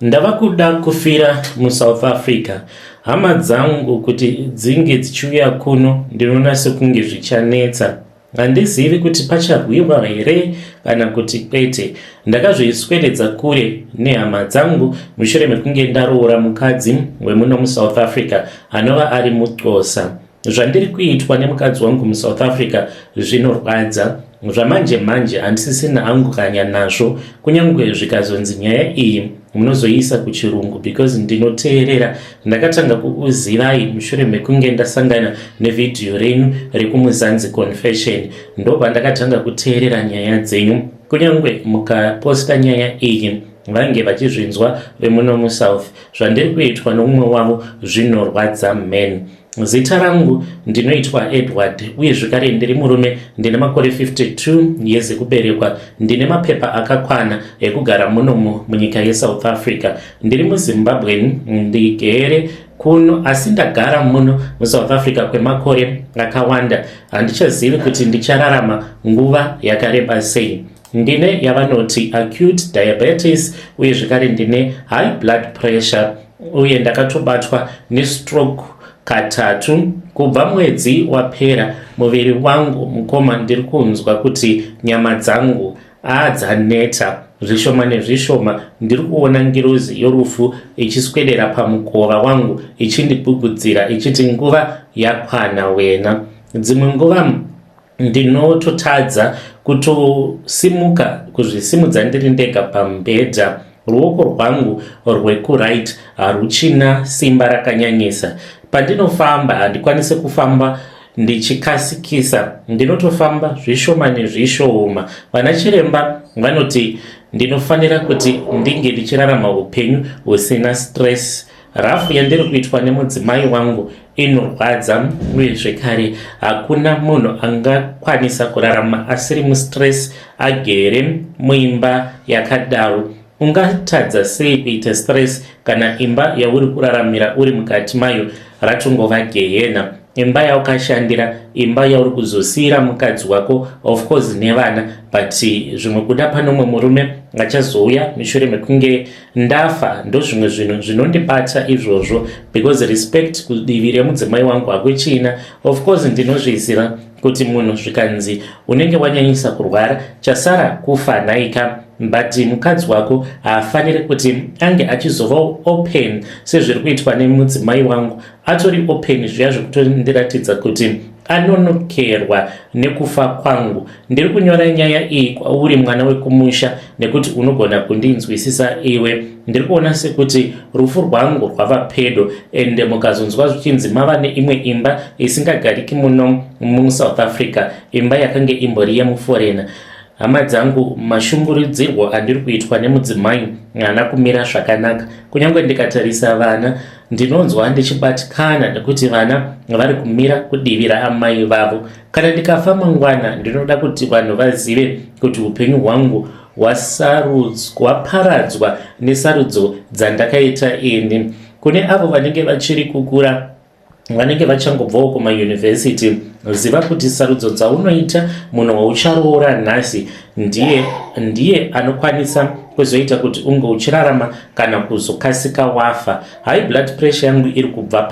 Ndava kuda kufira muSouth Africa. Hama dzangu kuti dzinge dzichiuya kuno ndinoona sekunge zvichanetsa. Handizivi kuti pacharwiwa here kana kuti kwete. Ndakazviswededza kure nehama dzangu mushure mekunge ndaroora mukadzi wemuno muSouth Africa anova ari muXhosa. Zvandiri kuitwa nemukadzi wangu muSouth Africa zvinorwadza. Zvamanje manje handisisina hangu kanya nazvo, kunyange zvikazonzi nyaya iyi munozoisa kuchirungu because ndinoteerera. Ndakatanga kukuzivai mushure mekunge ndasangana nevidhiyo renyu rekumuzanzi confession. Ndobva ndakatanga kuteerera nyaya dzenyu, kunyange mukaposta nyaya iyi vange vachizvinzwa vemuno muSouth. Zvandiri kuitwa nomumwe wavo zvinorwadza men. Zita rangu ndinoitwa Edward uye zvakare ndiri murume, ndine makore 52 years ekuberekwa, ndine mapepa akakwana ekugara munomu munyika yeSouth Africa. Ndiri muZimbabwe, ndigere kuno asi ndagara muno muSouth Africa kwemakore akawanda. Handichazivi kuti ndichararama nguva yakareba sei. Ndine yavanoti acute diabetes uye zvakare ndine high blood pressure uye ndakatobatwa nestroke katatu. Kubva mwedzi wapera muviri wangu mukoma ndiri kunzwa kuti nyama dzangu dzaneta zvishoma nezvishoma. Ndiri kuona ngirozi yorufu ichiswedera pamukova wangu ichindibugudzira ichiti nguva yakwana wena. Dzimwe nguva ndinototadza kutosimuka kuzvisimudza ndiri ndega pamubhedha. Ruoko rwangu rwekuright haruchina simba rakanyanyisa. Pandinofamba handikwanisi kufamba ndichikasikisa, ndinotofamba zvishoma nezvishoma. Vana chiremba vanoti ndinofanira kuti ndinge ndichirarama upenyu husina stress. Rafu yandiri kuitwa nemudzimai wangu inorwadza uye zvekare hakuna munhu angakwanisa kurarama asiri mustress agere muimba yakadaro. Ungatadza sei kuita stress kana imba yauri kuraramira uri mukati mayo ratongova gehena? Imba yaukashandira, imba yauri kuzosiyira mukadzi wako, of course nevana, but zvimwe kuda pano mumwe murume achazouya mushure mekunge ndafa. Ndo zvimwe zvinhu zvinondibata izvozvo, because respect kudivi remudzimai wangu hakuchina. Of course ndinozviziva kuti munhu zvikanzi unenge wanyanyisa kurwara chasara kufa naika, but mukadzi wako haafaniri kuti ange achizova open sezviri kuitwa nemudzimai wangu. Atori open zviya zvekutondiratidza kuti anonokerwa nekufa kwangu. Ndiri kunyora nyaya iyi kwauri mwana wekumusha nekuti unogona kundinzwisisa iwe. Ndiri kuona sekuti rufu rwangu rwava pedo, ende mukazonzwa zvichinzi mava neimwe imba isingagariki muno muSouth Africa, imba yakange imbori yemuforena. Hama dzangu, mashungurudzirwo andiri kuitwa nemudzimai haana kumira zvakanaka. Kunyange ndikatarisa vana ndinonzwa ndichibatikana nekuti vana vari kumira kudivira amai vavo. Kana ndikafa mangwana ndinoda kuti vanhu vazive kuti upenyu hwangu hwaparadzwa nesarudzo dzandakaita ini. Kune avo vanenge vachiri kukura, vanenge vachangobvawo kumayunivhesiti, ziva kuti sarudzo dzaunoita munhu waucharoora nhasi ndiye anokwanisa kuzoita kuti unge uchirarama kana kuzokasika wafa. High blood pressure yangu iri kubva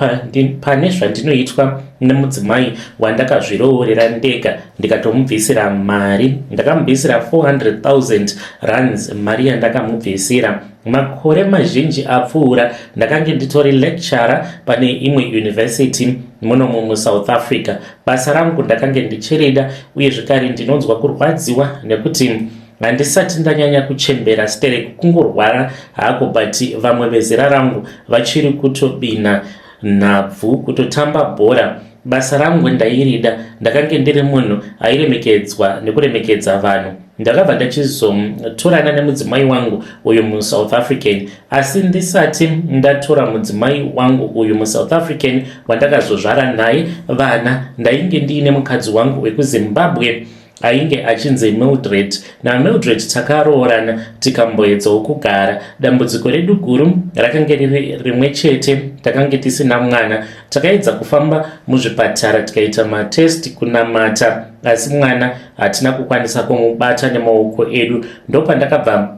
pane zvandinoitwa nemudzimai wandakazviroorera ndega ndikatomubvisira mari. Ndakamubvisira 400,000 rands mari yandakamubvisira. Makore mazhinji apfuura ndakange nditori lecturer pane imwe university muno muSouth Africa. Basa rangu ndakange ndichirida uye zvekare ndinonzwa kurwadziwa nekuti handisati ndanyanya kuchembera stereki kungorwara hako, but vamwe vezera rangu vachiri kutobina nhabvu, kutotamba bhora. Basa rangu ndairida, ndakange ndiri munhu airemekedzwa nekuremekedza vanhu. Ndakabva ndachizotorana nemudzimai wangu uyu muSouth African, asi ndisati ndatora mudzimai wangu uyu muSouth African wandakazozvara naye vana, ndainge ndiine mukadzi wangu wekuZimbabwe ainge achinzi Mildred. naMildred takaroorana tikamboedzawo kugara. Dambudziko redu guru rakange riri rimwe chete, takange tisina mwana. Takaedza kufamba muzvipatara tikaita matest kunamata, asi mwana hatina kukwanisa kumubata nemaoko edu. Ndopandakabva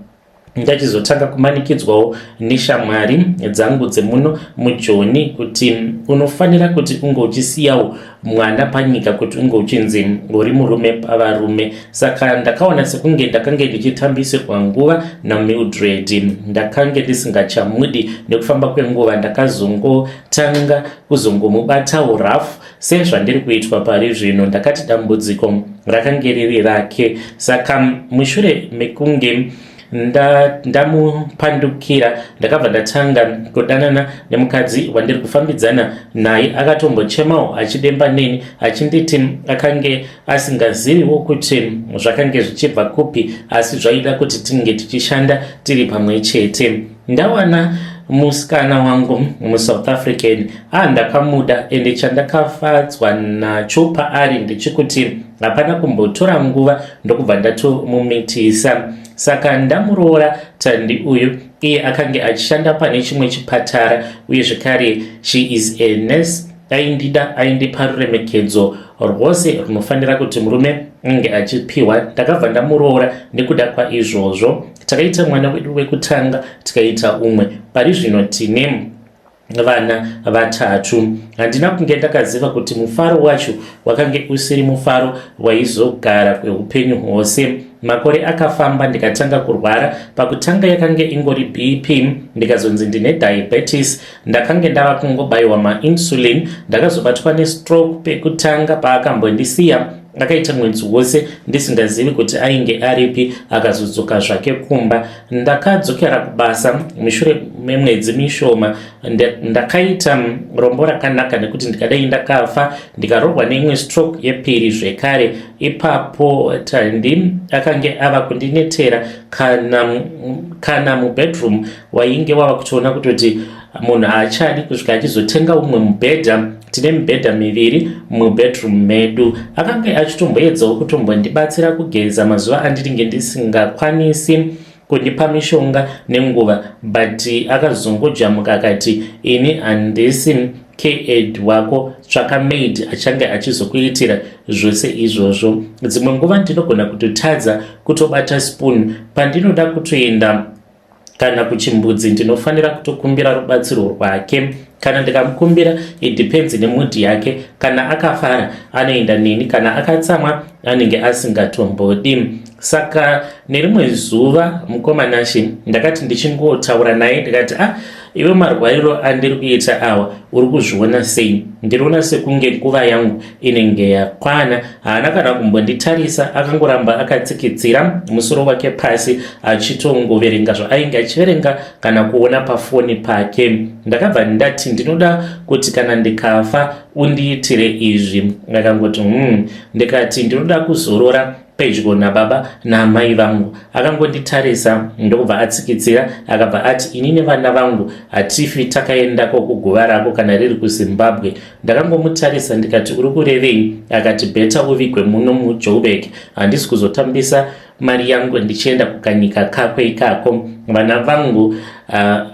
ndachizotanga kumanikidzwawo neshamwari dzangu dzemuno mujoni kuti unofanira kuti unge uchisiyawo mwana panyika kuti unge uchinzi uri murume pavarume. Saka ndakaona sekunge ndakange ndichitambisirwa nguva naMildred, ndakange ndisingachamudi nekufamba kwenguva. Ndakazongotanga kuzongomubatawo Rafu sezvandiri kuitwa pari zvino. Ndakati dambudziko rakange riri rake. Saka mushure mekunge ndamupandukira ndakabva ndatanga kudanana nemukadzi wandiri kufambidzana naye. Akatombochemawo achidemba neni achinditi akange asingaziviwo kuti zvakange zvichibva kupi, asi zvaida kuti tinge tichishanda tiri pamwe chete. Ndawana musikana wangu muSouth African ndakamuda, ende chandakafadzwa nacho paari ndechekuti hapana kumbotora nguva ndokubva ndatomumitisa. Saka ndamuroora tandi uyu, iye akange achishanda pane chimwe chipatara, uye zvekare she is a nurse. Aindida, aindipa ruremekedzo rwose runofanira kuti murume ange achipiwa. Ndakabva ndamuroora nekuda kwaizvozvo. Takaita mwana wedu wekutanga, tikaita umwe. Pari zvino tine vana vatatu. Handina kunge ndakaziva kuti mufaro wacho wakange usiri mufaro waizogara kweupenyu hwose. Makore akafamba, ndikatanga kurwara. Pakutanga yakange ingori BP, ndikazonzi ndine diabetes. Ndakange ndava kungobayiwa mainsulin. Ndakazobatwa nestroke pekutanga paakambondisiya. Akaita mwedzi wose ndisingazivi kuti ainge aripi, akazodzoka zvake kumba. Ndakadzokera kubasa mushure memwedzi mishoma. Ndakaita rombo rakanaka nekuti ndikadai ndakafa, ndikarohwa neimwe stroke yepiri zvekare. Ipapo tandi akange ava kundinetera kana mubedroom wainge wava kutoona kutoti munhu haachadi kusvika achizotenga umwe mubhedha. Tine mibhedha miviri mubedroom medu. Akange achitomboedzawo kutombondibatsira kugeza mazuva andinenge ndisingakwanisi kundipa mishonga nenguva, but akazongojamuka akati ini handisi K-Ed wako, tsvaka maid achange achizokuitira zvose izvozvo. Dzimwe nguva ndinogona kutotadza kutobata spoon pandinoda kutoenda kana kuchimbudzi. Ndinofanira kutokumbira rubatsiro rwake. Kana ndikamukumbira, it depends nemudi yake. Kana akafara anoenda neni, kana akatsamwa anenge asingatombodi. Saka nerimwe zuva mukomanashi ndakati ndichingotaura naye ndikati iwe marwariro andiri kuita awa uri kuzviona sei? Ndiriona sekunge nguva yangu inenge yakwana. Haana kana kumbonditarisa, akangoramba akatsikitsira musoro wake pasi achitongoverenga zvaainge achiverenga kana kuona pafoni pake. Ndakabva ndati ndinoda kuti kana ndikafa undiitire izvi. Akangoti ndikati ndinoda kuzorora pedyo nababa naamai vangu. Akangonditarisa ndokubva atsikitsira akabva ati inini vana vangu hatifi takaendako kuguva rako kana riri kuZimbabwe. Ndakangomutarisa ndikati uri kurevei? Akati bheta uvigwe muno muJoburg, handisi kuzotambisa mari yangu ndichienda kukanyika kakwe ikako. Vana vangu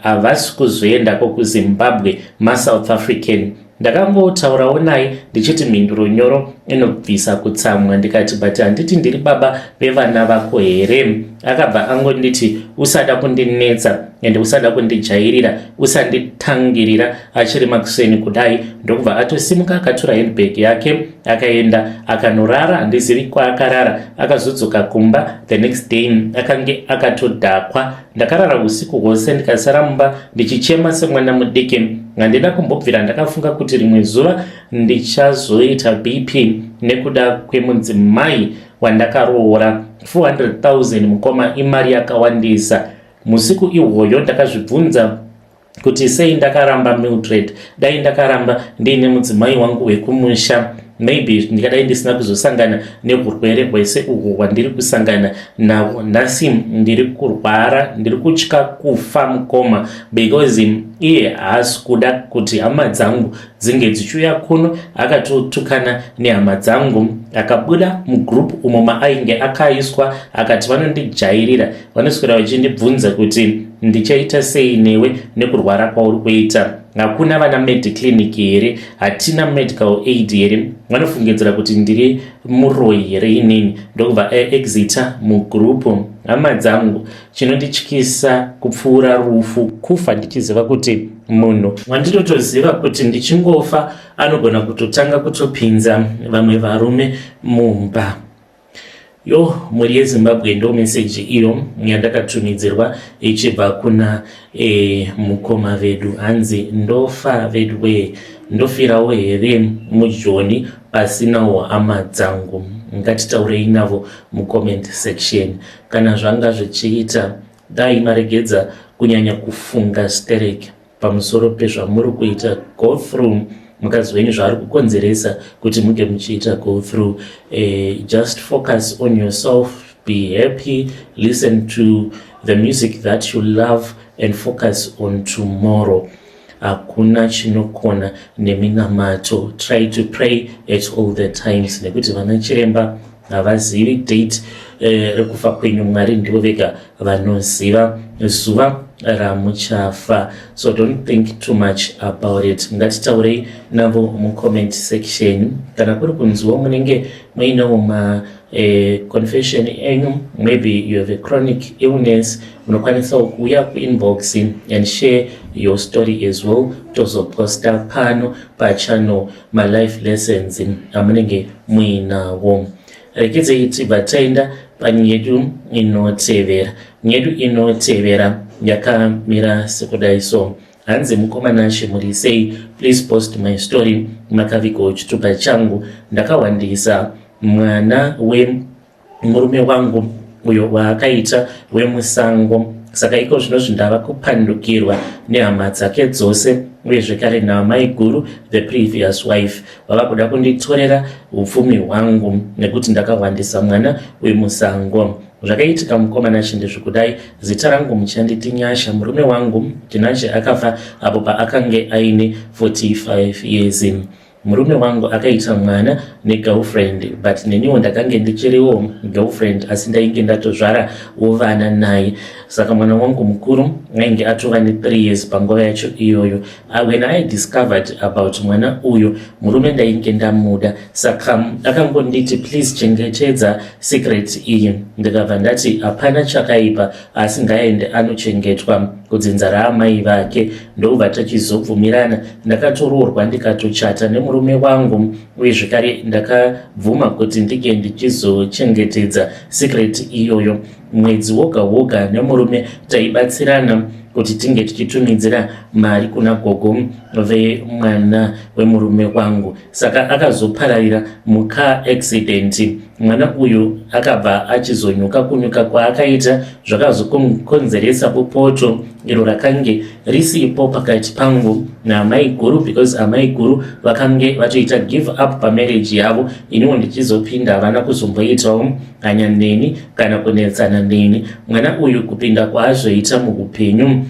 havasi kuzoendako kuZimbabwe, maSouth African. Ndakangotaurawo naye ndichiti mhinduro nyoro inobvisa kutsamwa. Ndikati but handiti ndiri baba vevana vako here? Akabva angonditi usada kundinetsa ende usada kundijairira, usanditangirira achiri makuseni kudai. Ndokubva atosimuka akatora handbag yake akaenda akanorara. Handizivi kwaakarara. Akazodzoka kumba the next day akange akatodhakwa. Ndakarara usiku hwose ndikasara mumba ndichichema semwana mudiki. Handina kumbobvira ndakafunga kuti rimwe zuva ndichazoita BP nekuda kwemudzimai wandakaroora. 400,000 mukoma imari yakawandisa. Musiku ihwoyo ndakazvibvunza kuti sei ndakaramba Mildred. Dai ndakaramba ndiine mudzimai wangu wekumusha, maybe ndikadai ndisina kuzosangana neurwere hwese uhwo hwandiri kusangana nahwo. Nhasi ndiri kurwara, ndiri kutya kufa mukoma, because iye haasi kuda kuti hama dzangu dzinge dzichiuya kuno. Akatotukana nehama dzangu, akabuda mugroup umo maainge akaiswa, akati vanondijairira, vanoswera vachindibvunza kuti ndichaita sei newe nekurwara kwauri kuita. hakuna vana mediclinic here, hatina medical aid here, vanofungidzira kuti ndiri muroi here inini ndokubva exita mugrupu. Hama dzangu, chinondityisa kupfuura rufu kufa ndichiziva kuti munhu wandinotoziva kuti ndichingofa anogona kutotanga kutopinza vamwe varume mumba. Muri yeZimbabwe ndo meseji iyo yandakatumidzirwa ichibva kuna mukoma vedu, hanzi ndofa vedu we, ndofirawo here mujoni pasinawo hama dzangu. Ngatitaurei navo mucomment section. Kana zvanga zvichiita dai maregedza kunyanya kufunga stereke pamusoro pezvamuri kuita go through, mukazi wenyu zvaari kukonzeresa kuti muge muchiita go through. Just focus on yourself, be happy, listen to the music that you love and focus on tomorrow. Hakuna chinokona neminamato. Try to pray at all the times, nekuti vana chiremba havazivi date rekufa kwenyu, Mwari ndivo vega vanoziva zuva ramuchafa. So don't think too much about it. Ngatitaurei navo mucomment section. Kana kuri kunziwa munenge muinawo confession enyu, maybe you have a chronic illness, unokwanisa kuuya kuinbox and share your story as well. Tozoposta pano pachannel life lessons amunenge muinawo. Rekedzei tibva taenda panyedu inotevera. Nyedu inotevera yakamira sekudai so. Hanzi mukomana Shimurisei, please post my story. Makaviko chitupa changu ndakawandisa mwana wemurume wangu uyo wakaita wemusango. Saka iko zvino zvindava kupandukirwa nehama dzake dzose, uye zvekare naamai guru, the previous wife, vava kuda kunditorera upfumi hwangu nekuti ndakawandisa mwana wemusango. Zvakaitika mukomana ndezvekudai, zita rangu muchanditi Nyasha. Murume wangu Tinashe akafa apo paakange aine 45 years. Murume wangu akaita mwana negirlfriend, but neniwo ndakange ndichiriwo girlfriend asi ndainge ndatozvara vana naye. Saka mwana wangu mukuru ainge atova ne3 years panguva yacho iyoyo. When I discovered about mwana uyo, murume ndainge ndamuda, saka akangonditi please chengetedza secret iyi. Ndikabva ndati hapana chakaipa, asi ngaende anochengetwa kudzinza raamai vake. Ndobva tachizobvumirana, ndakatoroorwa ndikatochata nemurume wangu, uye zvekare ndakabvuma kuti ndige ndichizochengetedza secret iyoyo. Mwedzi woga woga nemurume taibatsirana kuti tinge tichitumidzira mari kuna gogo vemwana wemurume wangu. Saka akazopararira muka accident. Mwana uyu akabva achizonyuka. Kunyuka kwaakaita zvakazokonzeresa bupoto iro rakange risipo pakati pangu naamai guru, because amai guru vakange vatoita give up pamarriage yavo. Iniwo ndichizopinda havana kuzomboitawo hanya neni kana kunetsana neni. Mwana uyu kupinda kwaazvoita muupenyu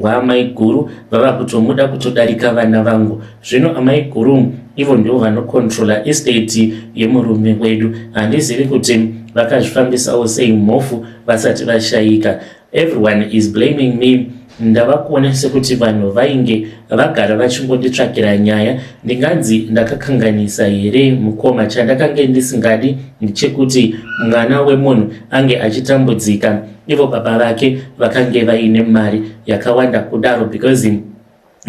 hwaamai guru vava kutomuda kutodarika vana vangu. Zvino amai guru ivo ndivo vanokontrola estate yemurume wedu. Handizivi kuti vakazvifambisawo sei mhofu vasati vashayika. Everyone is blaming me. Ndava kuona sekuti vanhu vainge vagara vachingonditsvakira nyaya. Ndinganzi ndakakanganisa here mukoma? Chandakange ndisingadi ndechekuti mwana wemunhu ange achitambudzika. Ivo baba vake vakange vaine mari yakawanda kudaro, because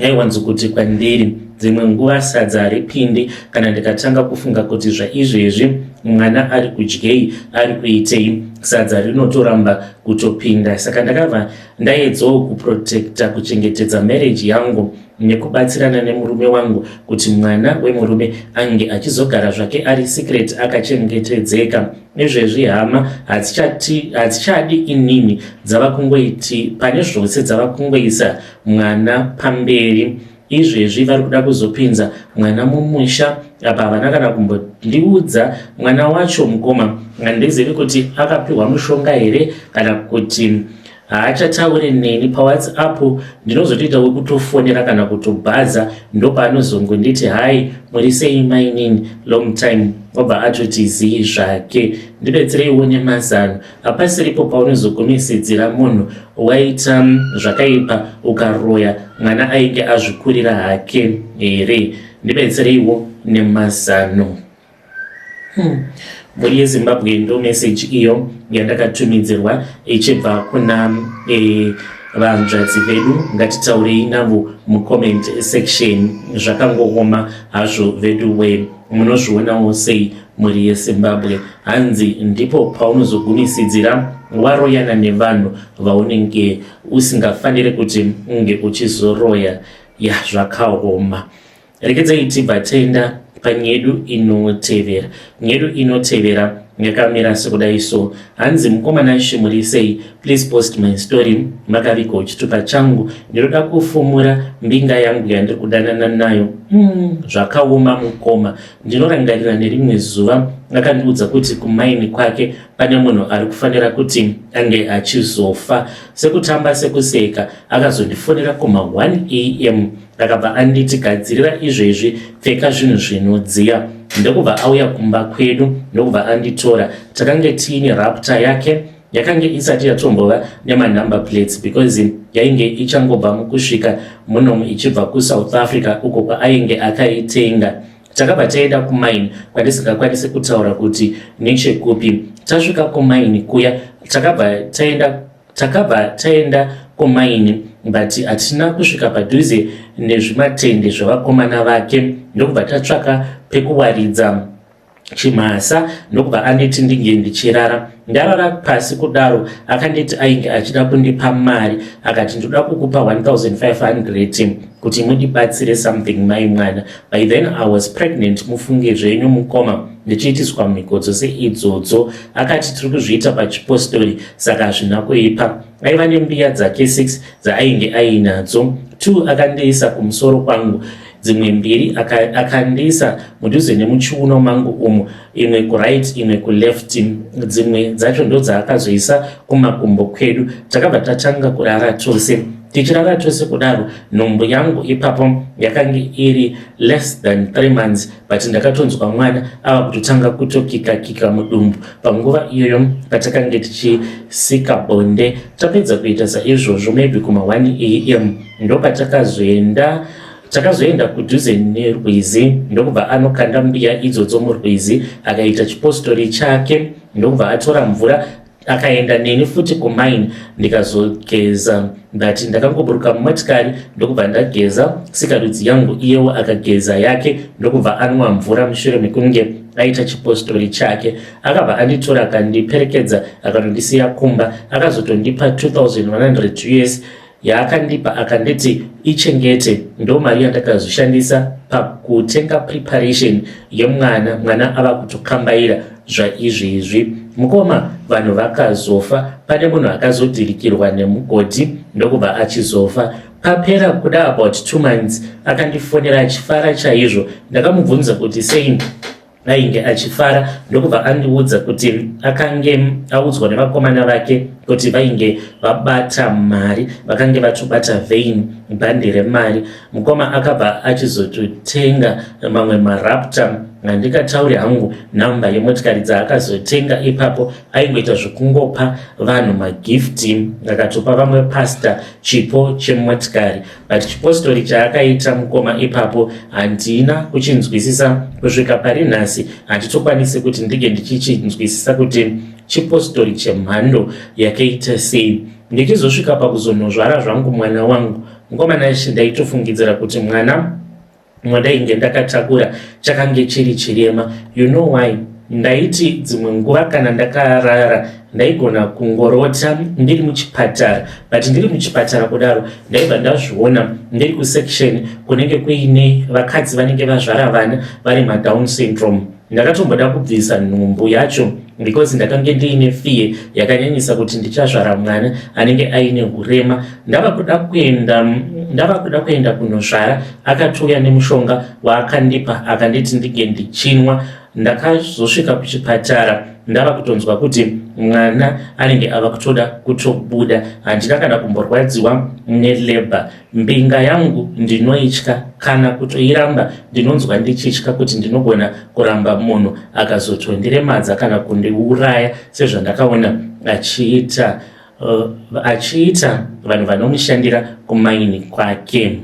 aiwanzo kuti kwandiri dzimwe nguva sadza haripindi kana ndikatanga kufunga kuti zvaizvezvi mwana ari kudyei, ari kuitei, sadza rinotoramba kutopinda. Saka ndakabva ndaedzawo kuprotecta, kuchengetedza marriage yangu nekubatsirana nemurume wangu kuti mwana wemurume ange achizogara zvake ari secret, akachengetedzeka. Izvezvi hama hadzichadi inini, dzava kungoiti pane zvose, dzava kungoisa mwana pamberi. Izvezvi vari kuda kuzopinza mwana mumusha apa havana kana kumbondiudza mwana wacho mukoma. Handizivi kuti akapiwa mushonga here kana kuti haachataure neni paWhatsApp, ndinozotoitawo kutofonera kana kutobhaza, ndopaanozongonditi hai muri sei mainini long time, obva atoti zii zvake. Ndibetsereiwo nemazano, hapasiripo paunozogumisidzira munhu waita zvakaipa ukaroya mwana ainge azvikurira hake here. Ndibetsereiwo nemazano. Muri yeZimbabwe ndo message iyo yandakatumidzirwa ichibva kuna vanzvadzi vedu, ngatitaurei navo mucomment section. Zvakangooma hazvo vedu we, munozvionawo sei muri yeZimbabwe? Hanzi ndipo paunozogumisidzira waroyana nevanhu vaunenge usingafaniri kuti unge uchizoroya. Ya, zvakaoma. Rekedzai tibva taenda panyedu inotevera. Nyedu inotevera yakamira sekudai so. Hanzi mukomana Shimuri sei, please post my story. Makavika uchitupa changu, ndiroda kufumura mbinga yangu yandiri kudanana nayo. Zvakaoma mukoma. Ndinorangarira nerimwe zuva akandiudza kuti kumaini kwake pane munhu ari kufanira kuti ange achizofa. Sekutamba sekuseka akazondifonera kuma 1 am akabva anditi gadzirira izvezvi, pfeka zvinhu zvinodziya. Ndokubva auya kumba kwedu, ndokubva anditora. Takange tiine Raptor yake, yakange isati yatombova nemanumber plates because yainge ichangobva mukusvika munomu ichibva kuSouth Africa uko kwaainge akaitenga. Takabva taenda kumaini kwandisingakwanisi kutaura kuti nechekupi. Tasvika kumaini kuya, takabva taenda kumaini but hatina kusvika padhuze nezvimatende zvavakomana vake. Ndokubva tatsvaka pekuwaridza chimasa, ndokubva anditi ndinge ndichirara. Ndarara pasi kudaro akanditi ainge achida kundipa mari, akati ndoda kukupa 1500 kuti mundibatsire something mai mwana. By then I was pregnant, mufunge zvenyu mukoma, ndichiitiswa mikodzo seidzodzo. Akati tiri kuzviita pachipostori saka hazvina kuipa. Aiva nembiya dzake 6 dzaainge ainadzo. 2 akandiisa kumusoro kwangu, dzimwe 2 akandiisa mudhuze nemuchiuno mangu umu, imwe kuright imwe kuleft. Dzimwe dzacho ndo dzaakazoisa kumakumbo kwedu. Takabva tatanga kurara tose. Tichirara tose kudaro, nhombo yangu ipapo yakange iri less than 3 months, but ndakatonzwa mwana ava kutotanga kutokika mudumbu. Panguva iyoyo patakange tichisika bonde, tapedza kuita saizvozvo maybe kuma 1 am takazoenda kudhuze nerwizi. Ndokubva anokanda mbiya idzodzo murwizi akaita chipostori chake. Ndokubva atora mvura akaenda neni futi kumaini ndikazogeza, but ndakangoburuka mumotikari ndokubva ndageza sikarudzi yangu, iyewo akageza yake. Ndokubva anwa mvura mushure mekunge aita chipostori chake. Akabva anditora akandiperekedza akandisiya kumba. Akazotondipa 2100 US yaakandipa akanditi ichengete, ndo mari yandakazoshandisa pakutenga preparation yemwana. Mwana ava kutokambaira zvaizvezvi. Mukoma vanhu vakazofa, pane munhu akazodhirikirwa nemugodhi ndokubva achizofa. Papera kuda about 2 months akandifonera achifara chaizvo. Ndakamubvunza kuti sei ainge achifara, ndokubva andiudza kuti akange audzwa nevakomana vake kuti vainge vabata mari, vakange vatobata vein bhandi remari. Mukoma akabva achizototenga mamwe maRaptor. Ndikataure hangu namba yemotikari dzaakazotenga ipapo. Aingoita zvokungopa vanhu magifti, akatopa vamwe pasta chipo chemotikari. But chipostori chaakaita mukoma ipapo handina kuchinzwisisa kusvika pari nhasi. Handitokwanisi kuti ndige ndichichinzwisisa kuti chipostori chemhando yakaita sei. Ndichizosvika pakuzonozvara zvangu mwana wangu, mukomana ndaitofungidzira kuti mwana mwandainge ndakatakura chakange chiri chirema. You know why? Ndaiti dzimwe nguva kana ndakarara ndaigona kungorota ndiri muchipatara, but ndiri muchipatara kudaro ndaibva ndazviona ndiri kusection kunenge kuine vakadzi vanenge vazvara vana vari maDown syndrome. Ndakatomboda kubvisa nhumbu yacho because ndakange ndiine fear yakanyanyisa kuti ndichazvara mwana anenge aine urema. Ndava kuda kuenda kunozvara, akatouya nemushonga waakandipa akanditi ndige ndichinwa. ndakazosvika kuchipatara ndava kutonzwa kuti mwana anenge ava kutoda kutobuda. Handina kana kumborwadziwa nelabor. Mbinga yangu ndinoitya, kana kutoiramba ndinonzwa ndichitya kuti ndinogona kuramba munhu akazotondiremadza kana kundiuraya sezvandakaona achiita vanhu vanomushandira kumaini kwake.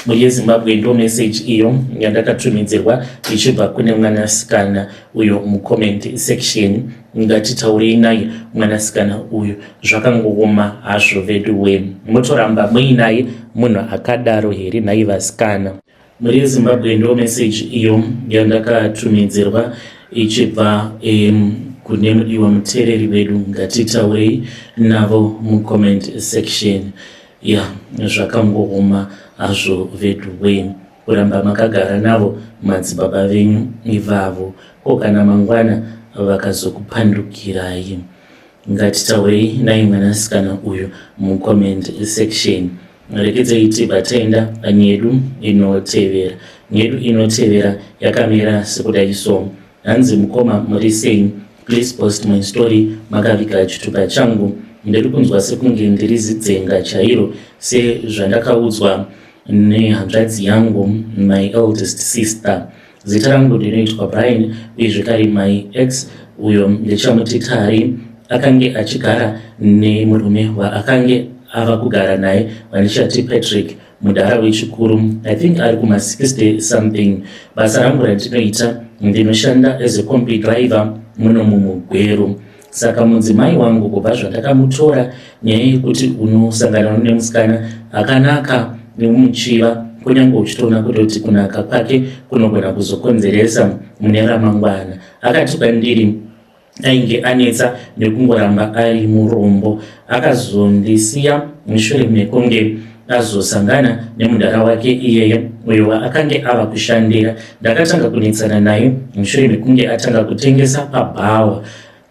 muyeZimbabwe ndo message iyo yandakatumidzirwa ichibva kune mwanasikana uyo mucomment section. Ngatitaurei naye mwanasikana uyu, zvakangooma hazvo veduwe. Mutoramba muinaye munhu akadaro here nhai vasikana? muyeZimbabwe ndo message iyo yandakatumidzirwa ichibva kune mudiwa muteereri wedu. Ngatitaurei navo mucomment section. Zvakangooma hazvo veduwe. Kuramba makagara navo madzibaba venyu ivavo, ko kana mangwana vakazokupandukirai. Ngatitaurei naye mwanasikana uyu mucomment section. Rekedzei tibva taenda nyedu inotevera. Nyedu inotevera yakamira sekudai so. Hanzi mukoma muri sei? Please post my story makaviga chitupa changu. Ndiri kunzwa sekunge ndiri zidzenga chairo sezvandakaudzwa nehanzvadzi yangu, my eldest sister. Zita rangu ndinoitwa Brian, uye zvekare my ex uyo ndichamuti Tari akange achigara nemurume waakange ava kugara naye vandichati Patrick, mudhara wechikuru. I think ari kuma 60 something. Basa rangu randinoita ndinoshanda as a combi driver muno mumugweru. Saka mudzimai wangu kubva zvandakamutora nyaya yekuti unosangana nemusikana akanaka nemuchiva, kunyange uchitoona kutoti kunaka kwake kunogona kuzokonzeresa mune ramangwana. Akati kwandiri ainge anetsa nekungoramba ari murombo. Akazondisiya mushure mekunge azosangana nemudhara wake iyeye uyo akange ava kushandira. Ndakatanga kunetsana naye mushure mekunge atanga kutengesa pabhawa.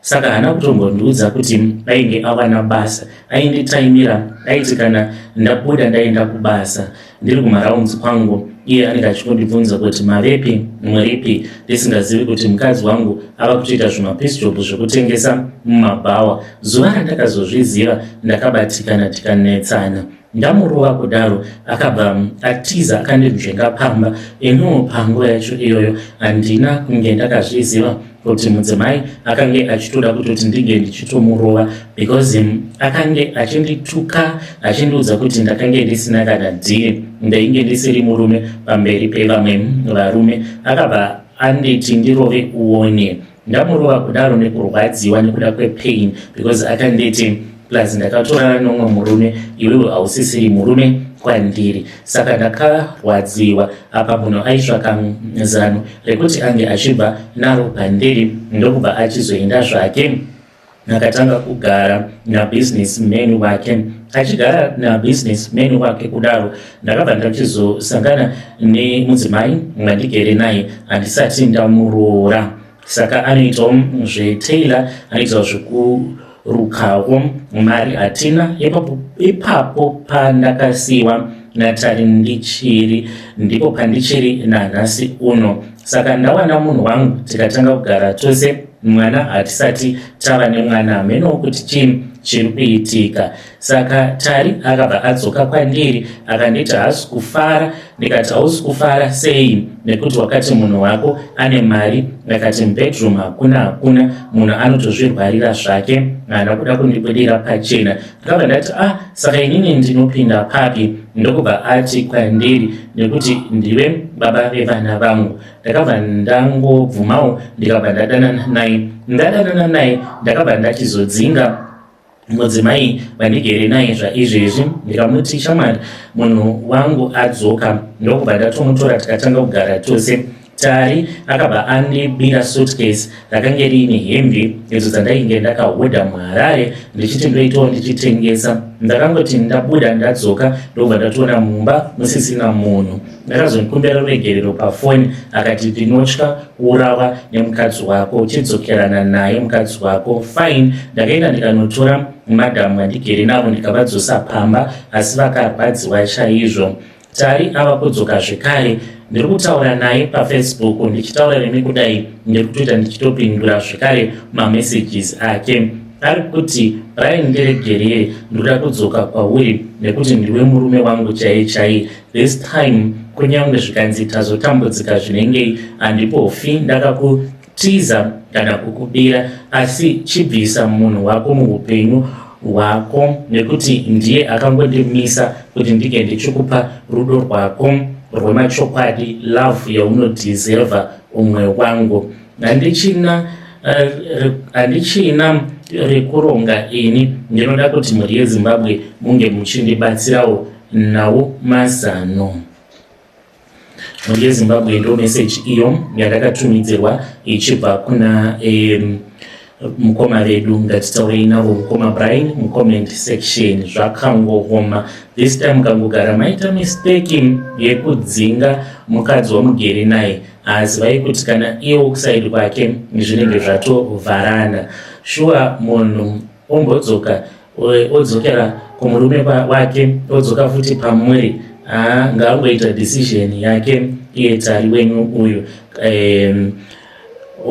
Saka hana kutongondiudza kuti ainge awana basa. Ainditaimira, aiti kana ndabuda ndaenda kubasa ndiri kumaraunzi kwangu, iye anenge achikondibvunza kuti marepi muripi, ndisingazivi kuti mukadzi wangu ava kutoita zvimapisjobu zvekutengesa mumabhawa. Zuva randakazozviziva ndakabatikana tikanetsana. Ndamurova kudaro akabva atiza akandinzvenga pamba. Panguva yacho iyoyo handina kunge ndakazviziva kuti mudzimai akange achitoda kutoti ndinge ndichitomurova, because akange achindituka achindiudza kuti ndakange ndisina kana dhiri, ndainge ndisiri murume pamberi pevamwe varume. Akabva anditi ndirove uone. Ndamurova kudaro nekurwadziwa nekuda kwepain, because akanditi plus ndakatorana nomwe murume, iwewe hausisiri murume kwandiri. Saka ndakarwadziwa. Apa munhu aitsvaka zano rekuti ange achibva naro pandiri, ndokubva achizoenda zvake. Akatanga kugara nabusinessman wake. Achigara nabusinessman wake kudaro, ndakabva ndachizosangana nemudzimai wandigere naye handisati ndamuroora. Saka anoitawo zvetailor, anoitawo zvekurukawo, mari hatina. Ipapo pandakasiyiwa naTari ndichiri, ndipo pandichiri nanhasi uno. Saka ndawana munhu wangu tikatanga kugara tose. Mwana hatisati tava nemwana, hamenowo kuti chii chiri kuitika. Saka Tari akabva adzoka kwandiri akanditi haasi kufara. Ndikati hausi kufara sei? Nekuti wakati munhu wako ane mari. Akati mubedroom hakuna, munhu anotozvirwarira zvake, haana kuda kundibudira pachena. Ndakabva ndati saka inini ndinopinda papi? Ndokubva ati kwandiri, nekuti ndive baba vevana vangu. Ndakabva ndangobvumawo ndikabva ndadanana naye. Ndadanana naye ndakabva ndachizodzinga mudzimai vandigere naye zvaizvezvi. Ndikamuti shamwari, munhu wangu adzoka. Ndokubva ndatomutora tikatanga kugara tose. Tari akabva andibira suitcase rakange riine hembe idzo dzandainge ndakahodha muHarare ndichiti ndoitawo ndichitengesa. Ndakangoti ndabuda ndadzoka, ndobva ndatoona mumba musisina munhu. Ndakazonikumbira ruregerero pafoni. Akati ndinotya kurava nemukadzi wako, uchidzokerana naye mukadzi wako. Fine. Ndakaenda ndikanotora madhamu wandigere navo ndikavadzosa pamba, asi vakarwadziwa chaizvo. Tari ava kudzoka zvekare ndiri kutaura naye paFacebook, ndichitaura nemi kudai, ndiri kutoita ndichitopindura zvekare mamessages ake. Ari kuti Brian nderegerere, ndoda kudzoka kwauri nekuti ndiwe murume wangu chaiye. This time kunyange zvikanzi tazotambudzika zvinenge handipofi ndakakutiza kana kukubira, asi chibvisa munhu wako muupenyu hwako, nekuti ndiye akangondimisa kuti ndinge ndichikupa rudo rwako rwemachokwadi, love yaunodeserva umwe wangu. Handichina rekuronga ini, ndinoda kuti mhuri yeZimbabwe munge muchindibatsirawo nawo mazano. Mhuri yeZimbabwe ndo message iyo yandakatumidzirwa ichibva kuna mukoma vedu, ngatitaurei navo mukoma Brian mucomment section. Zvakangooma this time, kangogara maita mistake yekudzinga mukadzi wamugere naye, asi vaikuti kana iye wokusaidi kwake zvinenge zvatovharana. Shuwa munhu ombodzoka odzokera kumurume wake odzoka futi pamwiri, ngaangoita decision yake iye tari wenyu uyu,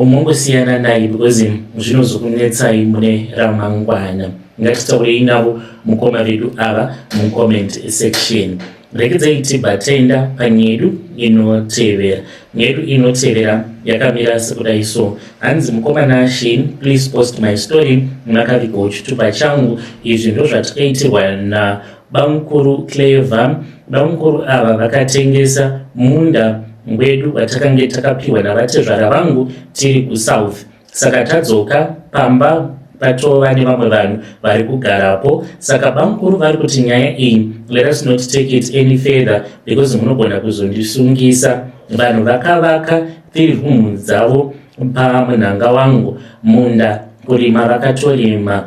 mongosiyana naye because zvinozokunetsai mune ramangwana. Ngatitaurei navo mukoma vedu ava mucomment section. Rekedzai tibhatenda panyedu inotevera. Nyedu inotevera yakamira sekudai so. Hanzi mukoma Nashin, please post my story makaviga chitupa changu. Izvi ndo zvatakaitirwa na Bamukuru Clever. Bamukuru ava vakatengesa munda ngwedu watakange takapiwa navatezvara vangu tiri kuSouth. Saka tadzoka pamba patova nevamwe vanhu vari kugarapo. Saka Bamukuru vari kuti nyaya iyi, let us not take it any further because munogona kuzondisungisa. Vanhu vakavaka 3 room dzavo pamunhanga wangu, munda kurima vakatorima.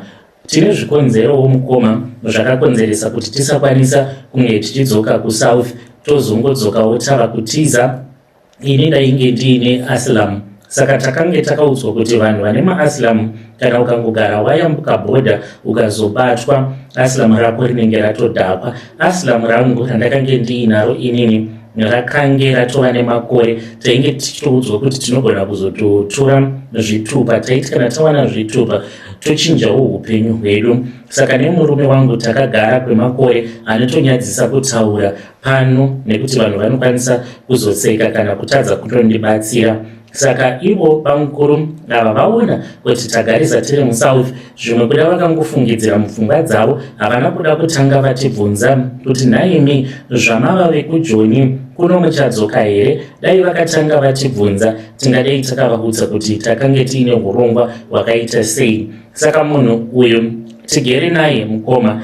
Tine zvikonzerowo mukoma zvakakonzeresa kuti tisakwanisa kunge tichidzoka kuSouth, tozongodzokawo tava kutiza. Ini ndainge ndiine asylum, saka takange takaudzwa kuti vanhu vane maasylum kana ukangogara wayambuka bhodha ukazobatwa asylum rako rinenge ratodhakwa. Asylum rangu randakange ndiinaro inini rakange ratova nemakore, tainge tichitoudzwa kuti tinogona kuzototora zvitupa. Taiti kana tawana zvitupa tochinjawo upenyu hwedu. Saka nemurume wangu takagara kwemakore anotonyadzisa kutaura pano, nekuti vanhu vanokwanisa kuzotseka kana kutadza kutondibatsira. Saka ivo Bamukuru ava vaona kuti tagarisa tiri muSouth, zvimwe kuda vakangofungidzira mupfungwa dzavo, havana kuda kutanga vatibvunza kuti naimi zvamava vekujoni kuno muchadzoka here. Dai vakatanga vatibvunza tingadai takavaudza kuti takange tiine urongwa hwakaita sei. Saka munhu uyu tigere naye mukoma,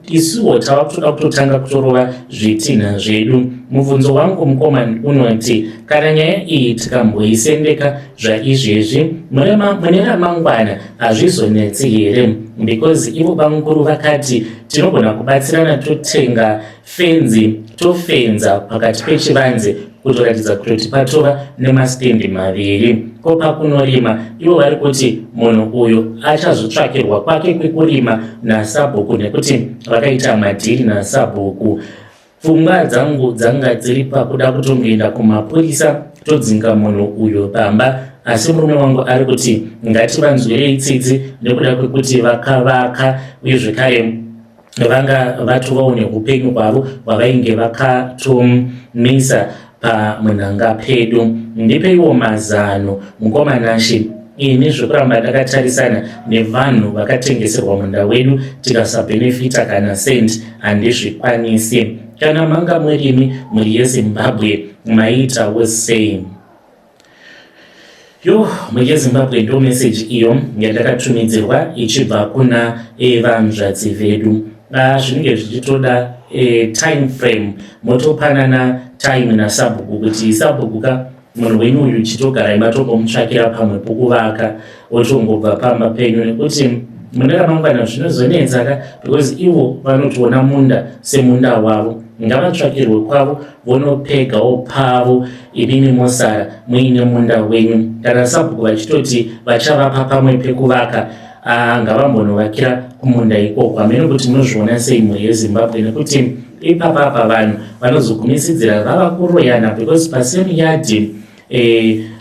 isuwo tava kutoda kutotanga kutorova zvitinha zvedu. Mubvunzo wangu mukoma unoti, kana nyaya iyi tikamboisendeka zvaizvezvi mune ramangwana hazvizonetsi here? Because ivo Bamukuru vakati tinogona kubatsirana totenga fenzi tofenza pakati pechivanze kutoratidza kuti patova nemastendi maviri. Ko pakunorima ivo vari kuti munhu uyu achazotsvakirwa kwake kwekurima naSabhuku, nekuti vakaita madhiri naSabhuku. Pfungwa dzangu dzanga dziri pakuda kutongoenda kumapurisa todzinga munhu uyu pamba, asi murume wangu ari kuti ngativanzwirei tsitsi nekuda kwekuti vakavaka uye zvekare vanga vatovawo neupenyu hwavo hwavainge vakatomisa pamunhanga pedu. Ndipeiwo mazano mukoma Nashi, ini zvekuramba ndakatarisana nevanhu vakatengeserwa munda wedu tikasabhenefita kana sendi handizvikwanisi. Kana manga murimi muri yeZimbabwe maitawo same. Muri yeZimbabwe ndo message iyo yandakatumidzirwa ichibva kuna vanzvadzi vedu. Zvinenge zvichitoda time frame, motopanana time naSabhuku kuti Sabhukuka munhu wenyu uyu chitogarai matombomutsvakira pamwe pokuvaka otongobva pamba penyu, nekuti mune ramangwana zvinozonetsaka because ivo vanotoona munda semunda wavo. Ngavatsvakirwe kwavo vonopegawo pavo, imimi mosara muine munda wenyu. Kana Sabhuku vachitoti vachavapa pamwe pekuvaka, ngavambonovakira kumunda ikoko. Hamene kuti munozviona sei mhuri yeZimbabwe, nekuti ipapapa vanhu vanozogumisidzira vava kuroyana because pasame yard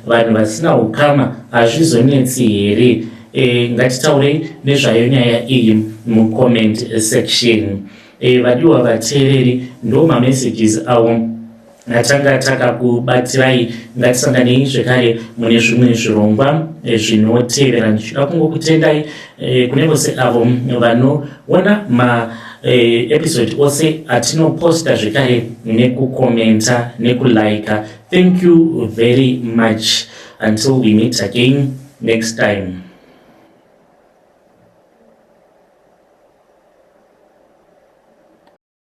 vanhu vasina ukama hazvizonetsi here. Ngatitaurei nezvayo nyaya iyi mucomment section. Vadiwa vateereri ndo mamessages avo atanga takakubatirai. Ngatisanganei zvekare mune zvimwe zvirongwa zvinotevera. Ndichida kungokutendai kune vose avo vanoona episode ose atinoposta zvekare nekukomenta nekulika. Thank you very much. Until we meet again next time.